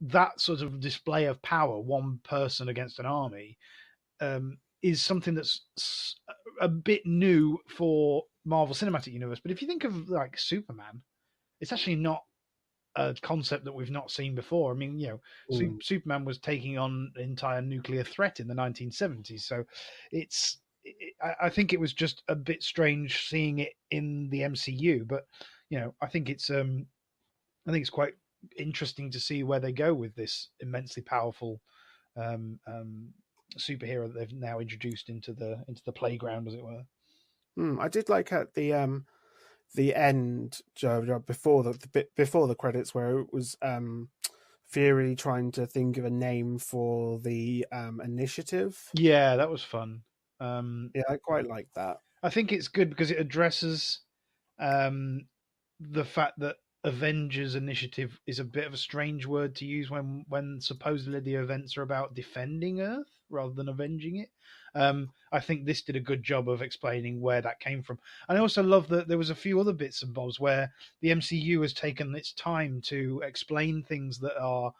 that sort of display of power, one person against an army, is something that's a bit new for Marvel Cinematic Universe. But if you think of like Superman, it's actually not a concept that we've not seen before. I mean, Superman was taking on an entire nuclear threat in the 1970s. So I think it was just a bit strange seeing it in the MCU. But I think it's quite interesting to see where they go with this immensely powerful superhero that they've now introduced into the playground, as it were. I did like at the end, before the credits, where it was Fury trying to think of a name for the initiative. Yeah, that was fun. Yeah, I quite like that. I think it's good because it addresses the fact that Avengers Initiative is a bit of a strange word to use when supposedly the events are about defending Earth rather than avenging it. I think this did a good job of explaining where that came from. And I also love that there was a few other bits and bobs where the MCU has taken its time to explain things that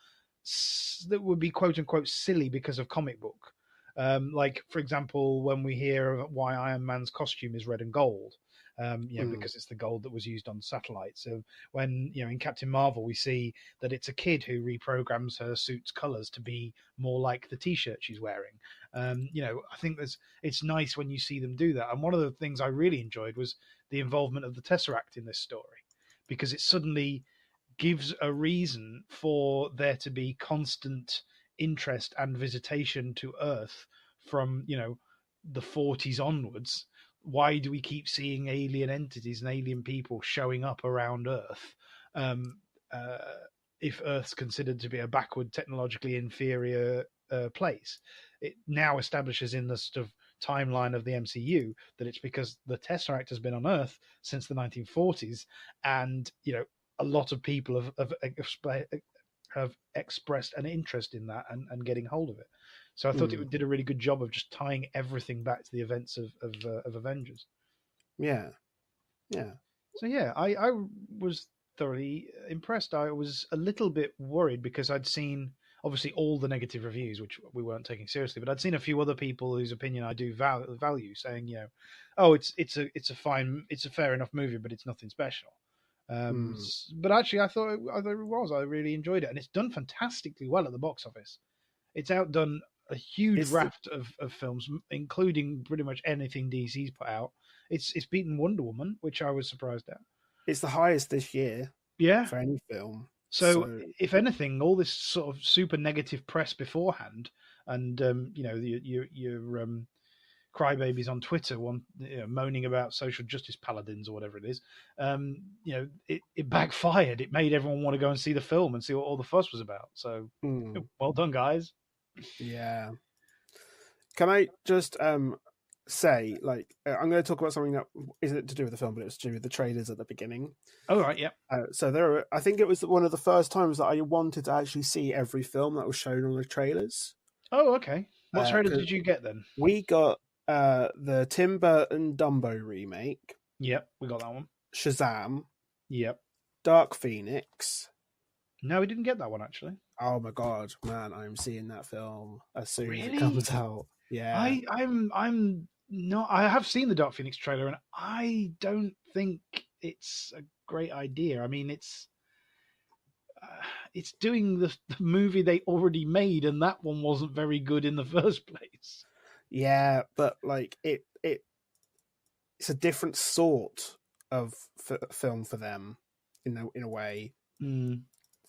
would be quote unquote silly because of comic book. Like, for example, when we hear why Iron Man's costume is red and gold. Because it's the gold that was used on satellites. So when, in Captain Marvel, we see that it's a kid who reprograms her suit's colors to be more like the t-shirt she's wearing. I think it's nice when you see them do that. And one of the things I really enjoyed was the involvement of the Tesseract in this story, because it suddenly gives a reason for there to be constant interest and visitation to Earth from, the 40s onwards. Why do we keep seeing alien entities and alien people showing up around Earth if Earth's considered to be a backward, technologically inferior place? It now establishes in the sort of timeline of the MCU that it's because the Tesseract has been on Earth since the 1940s, and a lot of people have expressed an interest in that and getting hold of it. So I thought it did a really good job of just tying everything back to the events of Avengers. Yeah. So yeah, I was thoroughly impressed. I was a little bit worried because I'd seen, obviously all the negative reviews, which we weren't taking seriously, but I'd seen a few other people whose opinion I do value, saying, oh, it's a fair enough movie, but it's nothing special. But actually, I thought it was. I really enjoyed it, and it's done fantastically well at the box office. It's outdone a huge raft of films, including pretty much anything DC's put out. It's beaten Wonder Woman, which I was surprised at. It's the highest this year, for any film. So if anything, all this sort of super negative press beforehand, and your crybabies on Twitter, moaning about social justice paladins or whatever it is, it backfired. It made everyone want to go and see the film and see what all the fuss was about. So well done, guys. Yeah. Can I just say, like, I'm going to talk about something that isn't to do with the film, but it's to do with the trailers at the beginning. Oh, right, yeah. So I think it was one of the first times that I wanted to actually see every film that was shown on the trailers. Oh, okay. What trailer did you get then? We got the Tim Burton Dumbo remake. Yep, we got that one. Shazam. Yep. Dark Phoenix. No, we didn't get that one, actually. Oh my god, man! I'm seeing that film as soon as it comes out. Yeah, I'm not. I have seen the Dark Phoenix trailer, and I don't think it's a great idea. I mean, it's doing the movie they already made, and that one wasn't very good in the first place. Yeah, but like it's a different sort of film for them in a way.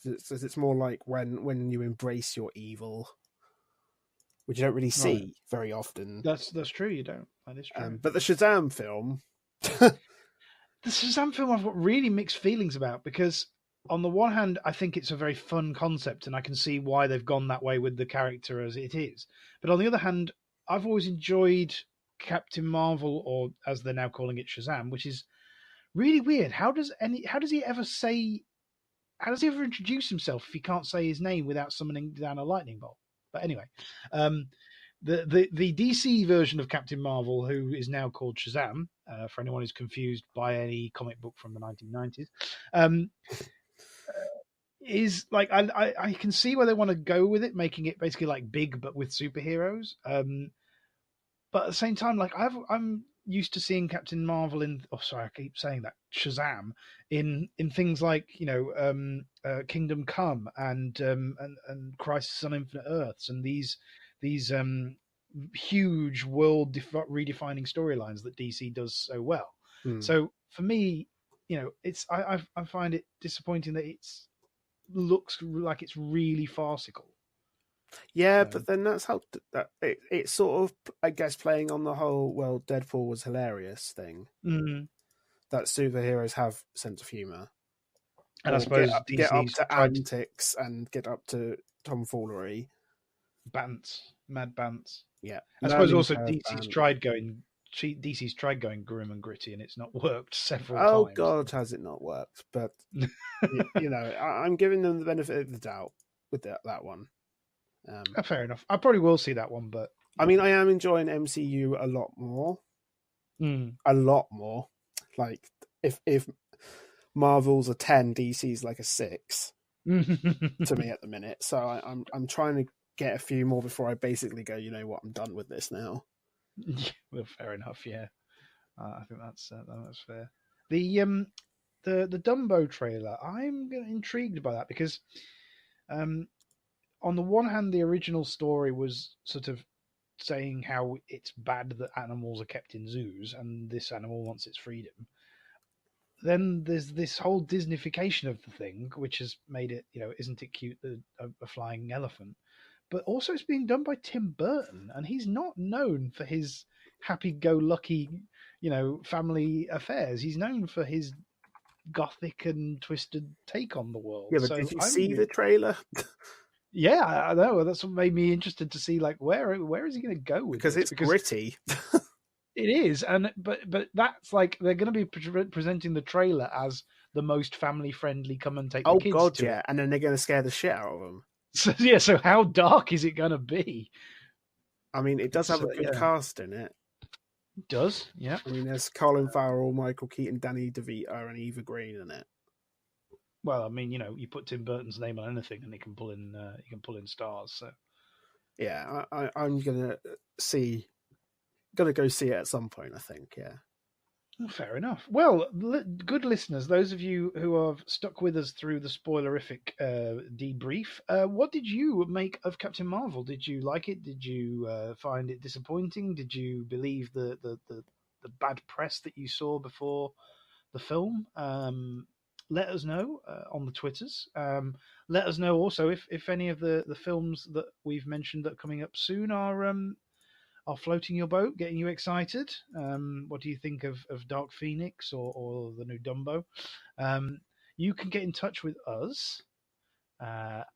It's more like when you embrace your evil, which you don't really see very often. That's true. You don't. That is true. But the Shazam film, I've got really mixed feelings about, because on the one hand, I think it's a very fun concept, and I can see why they've gone that way with the character as it is. But on the other hand, I've always enjoyed Captain Marvel, or as they're now calling it, Shazam, which is really weird. How does he ever introduce himself if he can't say his name without summoning down a lightning bolt? But anyway, the DC version of Captain Marvel, who is now called Shazam, for anyone who's confused by any comic book from the 1990s, is like, I can see where they want to go with it, making it basically like Big but with superheroes. But at the same time, like I'm used to seeing Captain Marvel I keep saying that, Shazam in things like Kingdom Come and Crisis on Infinite Earths, and these huge world redefining storylines that DC does so well. So for me, I find it disappointing that it's looks like it's really farcical. Yeah, but then that's how it's sort of, I guess, playing on the whole, well, Deadpool was hilarious thing. That superheroes have sense of humor, and I suppose get up to antics and get up to tomfoolery, mad bants. Yeah, I suppose also DC's tried going grim and gritty, and it's not worked several times. Oh God, has it not worked? But I'm giving them the benefit of the doubt with that one. Fair enough. I probably will see that one, but I mean, I am enjoying MCU a lot more. A lot more. Like if Marvel's a 10, DC's like a 6 to me at the minute. So I'm trying to get a few more before I basically go, you know what, I'm done with this now. Well, fair enough. Yeah, I think that's fair. The Dumbo trailer, I'm intrigued by that, because on the one hand, the original story was sort of saying how it's bad that animals are kept in zoos and this animal wants its freedom. Then there's this whole Disneyfication of the thing, which has made it, isn't it cute, a flying elephant? But also it's being done by Tim Burton, and he's not known for his happy-go-lucky, family affairs. He's known for his gothic and twisted take on the world. Yeah, but did you see the trailer? Yeah, I know. That's what made me interested to see, like, where is he going to go with this? Because it's gritty. It is, but that's like, they're going to be presenting the trailer as the most family-friendly, come and take the kids. Oh God, to yeah, and then they're going to scare the shit out of them. So how dark is it going to be? I mean, it does have a good cast in it. It does, yeah. I mean, there's Colin Farrell, Michael Keaton, Danny DeVito, and Eva Green in it. Well, I mean, you put Tim Burton's name on anything, and he can pull in stars. So Yeah, I'm gonna go see it at some point, I think. Yeah. well, fair enough. Well, good listeners, those of you who have stuck with us through the spoilerific debrief, what did you make of Captain Marvel? Did you like it? Did you find it disappointing? Did you believe the bad press that you saw before the film? Let us know on the Twitters. Let us know also if any of the films that we've mentioned that are coming up soon are floating your boat, getting you excited. What do you think of Dark Phoenix or the new Dumbo? You can get in touch with us at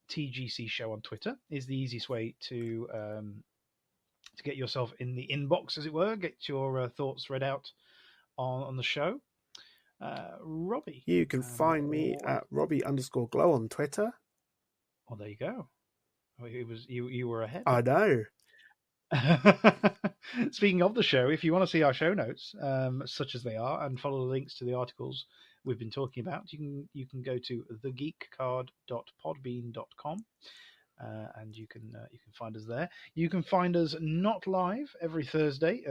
TGC Show on Twitter. Is the easiest way to get yourself in the inbox, as it were. Get your thoughts read out on the show. Robbie, You can find me at Robbie_glow on Twitter. Oh, there you go. It was you were ahead. I know. Speaking of the show, if you want to see our show notes, such as they are, and follow the links to the articles we've been talking about, you can go to thegeekcard.podbean.com, and you can find us there. You can find us not live every Thursday.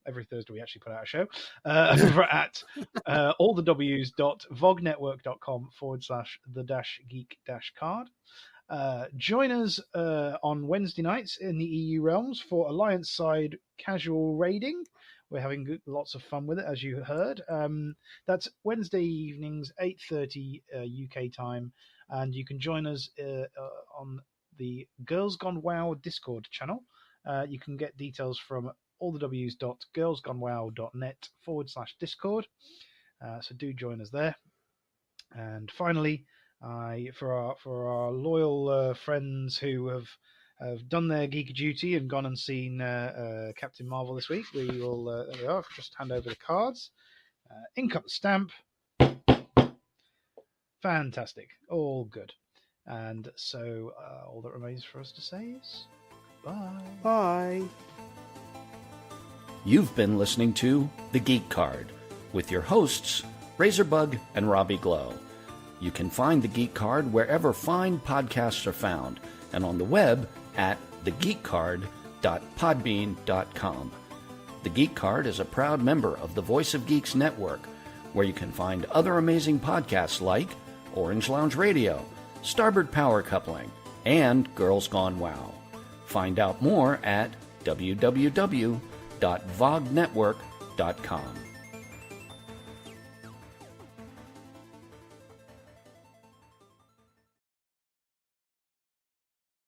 Every Thursday we actually put out a show over at allthews.vognetwork.com/the-geek-card. Join us on Wednesday nights in the EU realms for Alliance side casual raiding. We're having lots of fun with it, as you heard. That's Wednesday evenings, 8:30 UK time, and you can join us on the Girls Gone WoW Discord channel. You can get details from allthews.girlsgonewow.net/Discord. So do join us there. And finally, for our loyal friends who have done their geeky duty and gone and seen Captain Marvel this week, we will there we are. Just hand over the cards. Ink up the stamp. Fantastic. All good. And so all that remains for us to say is bye. Bye. You've been listening to The Geek Card with your hosts, Razerbug and Robbie Glow. You can find The Geek Card wherever fine podcasts are found and on the web at thegeekcard.podbean.com. The Geek Card is a proud member of the Voice of Geeks network, where you can find other amazing podcasts like Orange Lounge Radio, Starboard Power Coupling, and Girls Gone WoW. Find out more at www.vognetwork.com.